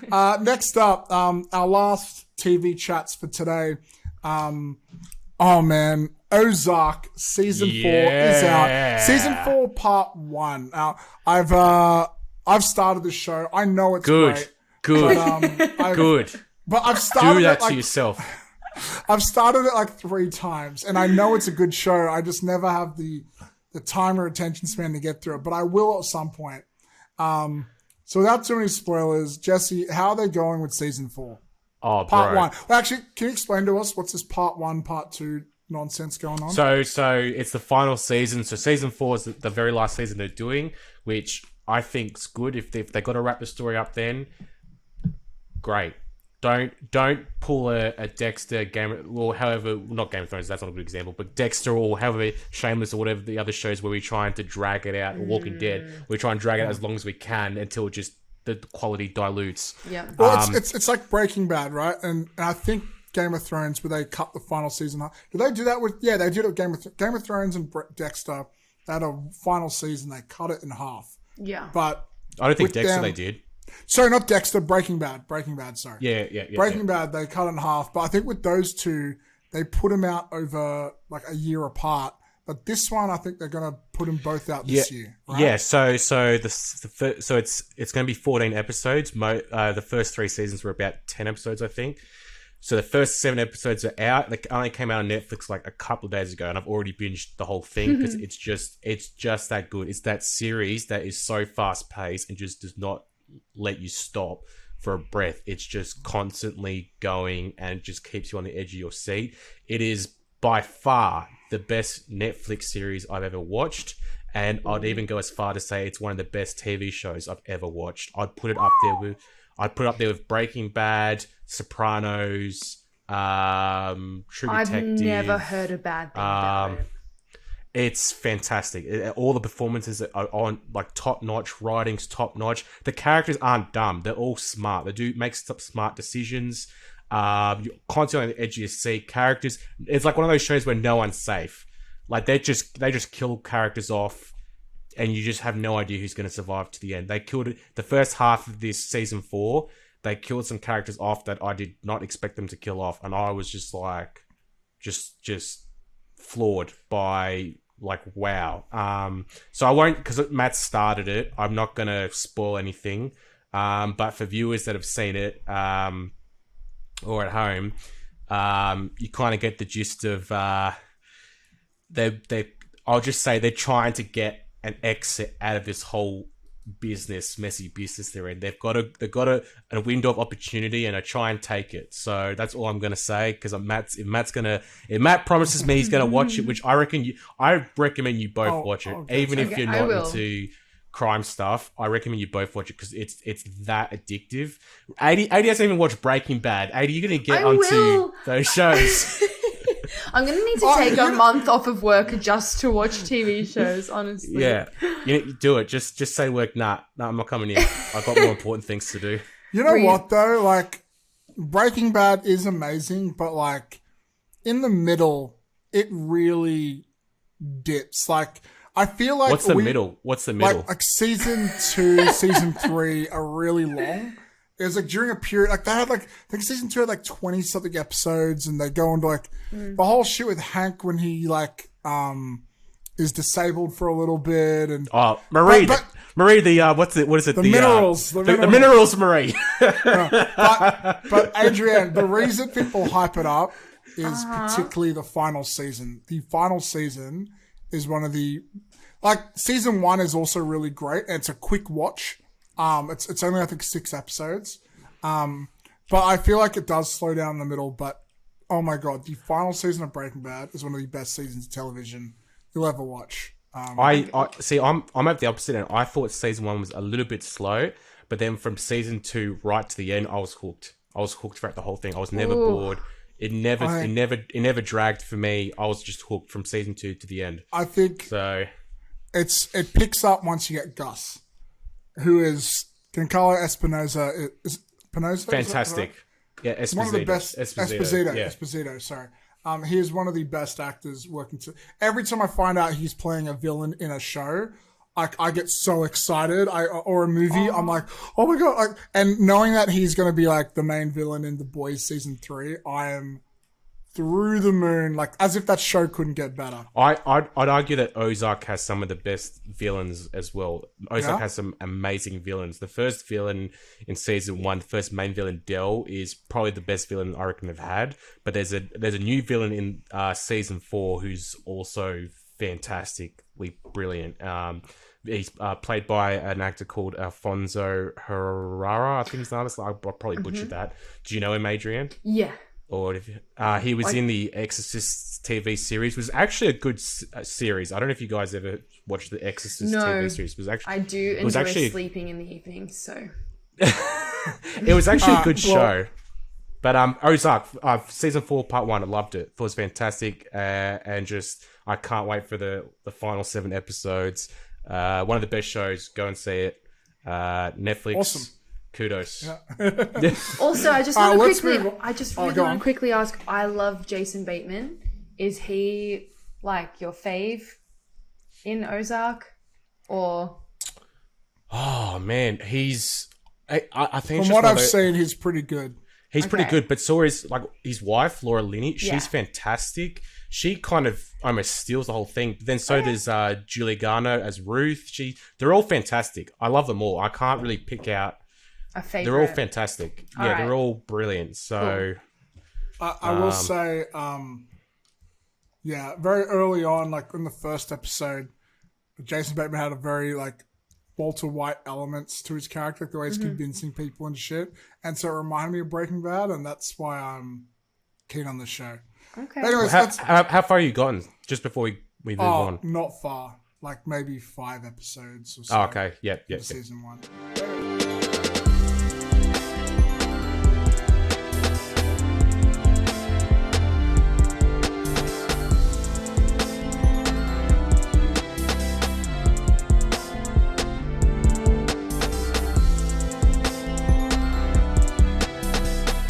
Next up, our last TV chats for today. Oh man, Ozark season 4 is out. Season 4, part 1. Now, I've started the show. I know it's great. Good. But I've started Do that to yourself. I've started it like 3 times, and I know it's a good show. I just never have the time or attention span to get through it, but I will at some point. So without too many spoilers, Jesse, how are they going with season 4? Oh, part bro. 1. Well, actually, can you explain to us what's this part 1, part 2 nonsense going on? So it's the final season. So season 4 is the very last season they're doing, which I think's good. If they got to wrap the story up, then great. Don't pull a Dexter not Game of Thrones, that's not a good example, but Dexter or however Shameless or whatever the other shows where we're trying to drag it out, or Walking Dead, we try and drag it out as long as we can until just the quality dilutes. Yeah. Well, it's like Breaking Bad, right? And I think Game of Thrones, where they cut the final season up. Do they do that with? Yeah, they did it with Game of Thrones and Dexter. They had a final season. They cut it in half. Yeah. But I don't think Dexter they did. Sorry, not Dexter. Breaking Bad. Sorry. Yeah. Breaking Bad, they cut it in half. But I think with those two, they put them out over like a year apart. But this one, I think they're going to put them both out this year. Right? Yeah. So it's going to be 14 episodes. The first 3 seasons were about 10 episodes, I think. So the first 7 episodes are out. They only came out on Netflix like a couple of days ago, and I've already binged the whole thing because it's just that good. It's that series that is so fast paced and just does not let you stop for a breath. It's just constantly going and just keeps you on the edge of your seat. It is by far the best Netflix series I've ever watched, and I'd even go as far to say it's one of the best TV shows I've ever watched. I'd put it up there with Breaking Bad, Sopranos, True Detective. I've never heard a bad thing about it. It's fantastic. All the performances are on like top notch. Writing's top notch. The characters aren't dumb. They're all smart. They do make smart decisions. You're constantly on the edge of your seat. Characters. It's like one of those shows where no one's safe. Like they just kill characters off, and you just have no idea who's going to survive to the end. They killed it. The first half of this season 4, they killed some characters off that I did not expect them to kill off, and I was just like, just floored by like wow. So I won't, because Matt started it, I'm not gonna spoil anything, but for viewers that have seen it or at home, you kind of get the gist of I'll just say they're trying to get an exit out of this whole messy business they're in. They've got a window of opportunity, and I try and take it. So that's all I'm gonna say, because if Matt promises me he's gonna watch it, which I recommend you both watch it, even if you're not into crime stuff. I recommend you both watch it because it's that addictive. 80 hasn't even watched Breaking Bad. 80, you're gonna get onto those shows. I'm going to need to take a month off of work just to watch TV shows, honestly. Yeah. You do it. Just say work, nah, I'm not coming in. I've got more important things to do. You know what, though? Like, Breaking Bad is amazing, but, like, in the middle, it really dips. Like, I feel like... What's the middle? Like season 2, season 3 are really long. It was like during a period, like they had like, I think season 2 had like 20 something episodes, and they go into like the whole shit with Hank when he like, is disabled for a little bit. And Marie, what is it? The minerals. The minerals, Marie. But Adrianne, the reason people hype it up is particularly the final season. The final season is one of the, like season 1 is also really great. And it's a quick watch. It's only, I think, 6 episodes. But I feel like it does slow down in the middle. But, oh my God, the final season of Breaking Bad is one of the best seasons of television you'll ever watch. I see, I'm at the opposite end. I thought season 1 was a little bit slow, but then from season 2 right to the end, I was hooked. I was hooked throughout the whole thing. I was never bored. It never dragged for me. I was just hooked from season 2 to the end. I think so. It picks up once you get Gus, who is Giancarlo Espinosa. Is Espinosa? Fantastic. Yeah, Esposito. One of the best. Esposito. Yeah. Esposito, sorry. He is one of the best actors working. Every time I find out he's playing a villain in a show, I get so excited. Or a movie, I'm like, oh my god! Like, and knowing that he's going to be like the main villain in The Boys season 3, I am through the moon. Like, as if that show couldn't get better. I'd argue that Ozark has some of the best villains as well. Ozark has some amazing villains. The first villain in season 1, the first main villain, Del, is probably the best villain I reckon they've had. But there's a new villain in season 4 who's also fantastically brilliant. He's played by an actor called Alfonso Herrera. I think his name is. I probably butchered that. Do you know him, Adrianne? Yeah. Or if he was in the Exorcist TV series, was actually a good series. I don't know if you guys ever watched the Exorcist TV series. It was actually, I do enjoy sleeping in the evenings, so it was actually a good show. But Ozark, season 4, part 1, I loved it. Thought it was fantastic, and just I can't wait for the final 7 episodes. One of the best shows. Go and see it. Netflix. Awesome. Kudos. Yeah. Also, I just want to let's quickly. move on. I just Oh, really go want on. to quickly ask. I love Jason Bateman. Is he like your fave in Ozark, or? Oh man, he's. I think From what I've seen, he's pretty good. he's pretty good. But so is like his wife, Laura Linney. She's Yeah. fantastic. She kind of almost steals the whole thing. But then so does Julie Garner as Ruth. They're all fantastic. I love them all. I can't really pick out. A favorite. They're all fantastic. All yeah, right. they're all brilliant. So I will say, very early on, like in the first episode, Jason Bateman had a very like Walter White elements to his character, like the way he's convincing people and shit. And so it reminded me of Breaking Bad, and that's why I'm keen on the show. Okay. Anyways, how far are you gotten? Just before we move on. not far. Like maybe 5 episodes or so. Oh, okay. Yep. Season 1.